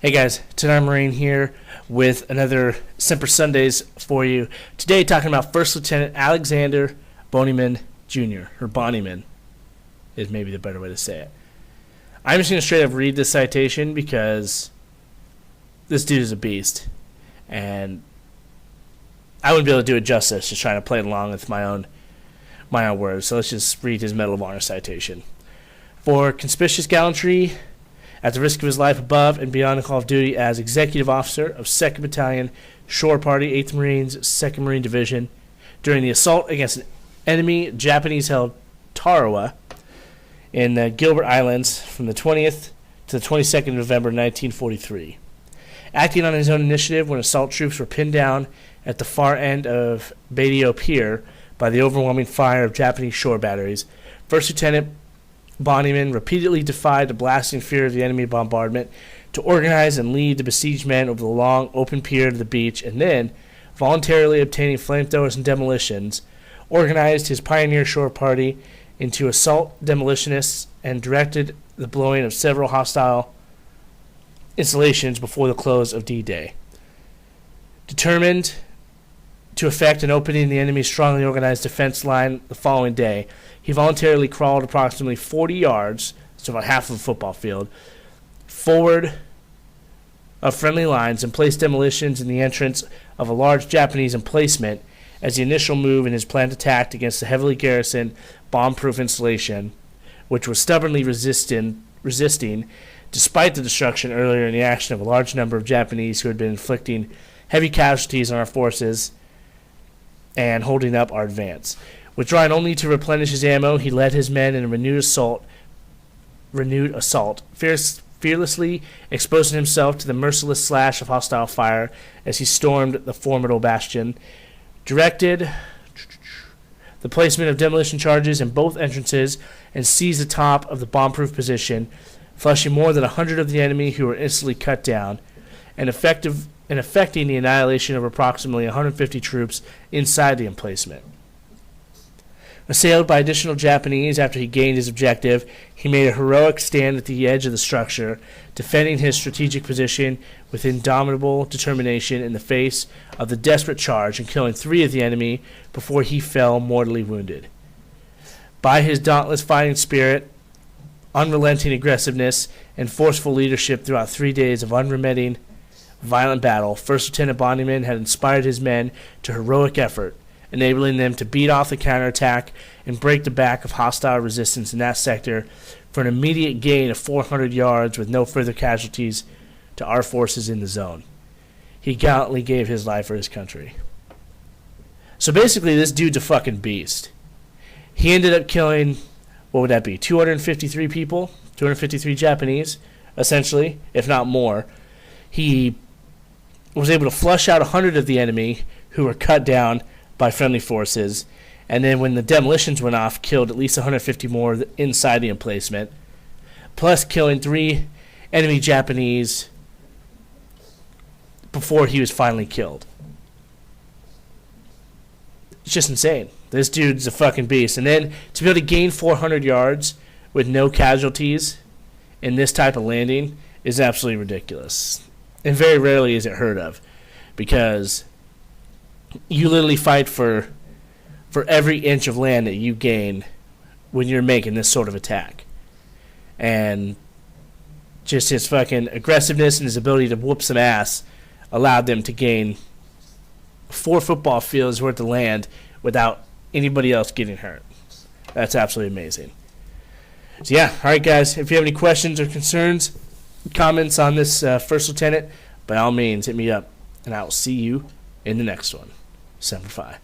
Hey guys, Tonight Marine here with another Semper Sundays for you. Today talking about First Lieutenant Alexander Bonnyman Jr., or Bonnyman is maybe the better way to say it. I'm just going to straight up read this citation because this dude is a beast. And I wouldn't be able to do it justice just trying to play it along with my own words. So let's just read his Medal of Honor citation. For conspicuous gallantry at the risk of his life above and beyond the call of duty as Executive Officer of 2nd Battalion, Shore Party, 8th Marines, 2nd Marine Division, during the assault against an enemy Japanese-held Tarawa in the Gilbert Islands from the 20th to the 22nd of November 1943. Acting on his own initiative when assault troops were pinned down at the far end of Badio Pier by the overwhelming fire of Japanese shore batteries, First Lieutenant Bonnyman repeatedly defied the blasting fear of the enemy bombardment to organize and lead the besieged men over the long, open pier to the beach, and then, voluntarily obtaining flamethrowers and demolitions, organized his pioneer shore party into assault demolitionists and directed the blowing of several hostile installations before the close of D-Day. Determined to effect an opening in the enemy's strongly organized defense line the following day, he voluntarily crawled approximately 40 yards, so about half of a football field, forward of friendly lines and placed demolitions in the entrance of a large Japanese emplacement as the initial move in his planned attack against the heavily garrisoned bomb-proof installation, which was stubbornly resisting despite the destruction earlier in the action of a large number of Japanese who had been inflicting heavy casualties on our forces and holding up our advance. Withdrawing only to replenish his ammo, he led his men in a renewed assault, fearlessly exposing himself to the merciless slash of hostile fire as he stormed the formidable bastion, directed the placement of demolition charges in both entrances, and seized the top of the bomb-proof position, flushing more than 100 of the enemy who were instantly cut down, and effecting the annihilation of approximately 150 troops inside the emplacement. Assailed by additional Japanese after he gained his objective, he made a heroic stand at the edge of the structure, defending his strategic position with indomitable determination in the face of the desperate charge and killing 3 of the enemy before he fell mortally wounded. By his dauntless fighting spirit, unrelenting aggressiveness, and forceful leadership throughout 3 days of unremitting violent battle, First Lieutenant Bonnyman had inspired his men to heroic effort, enabling them to beat off the counterattack and break the back of hostile resistance in that sector for an immediate gain of 400 yards with no further casualties to our forces in the zone. He gallantly gave his life for his country. So basically, this dude's a fucking beast. He ended up killing, what would that be, 253 people? 253 Japanese, essentially, if not more. He was able to flush out 100 of the enemy who were cut down by friendly forces, and then when the demolitions went off, killed at least 150 more inside the emplacement, plus killing 3 enemy Japanese before he was finally killed. It's just insane. This dude's a fucking beast. And then to be able to gain 400 yards with no casualties in this type of landing is absolutely ridiculous. And very rarely is it heard of, because you literally fight for every inch of land that you gain when you're making this sort of attack. And just his fucking aggressiveness and his ability to whoop some ass allowed them to gain 4 football fields worth of land without anybody else getting hurt. That's absolutely amazing. So yeah, alright guys, if you have any questions or concerns, comments on this First Lieutenant, by all means hit me up, and I will see you in the next one. Semper Fi.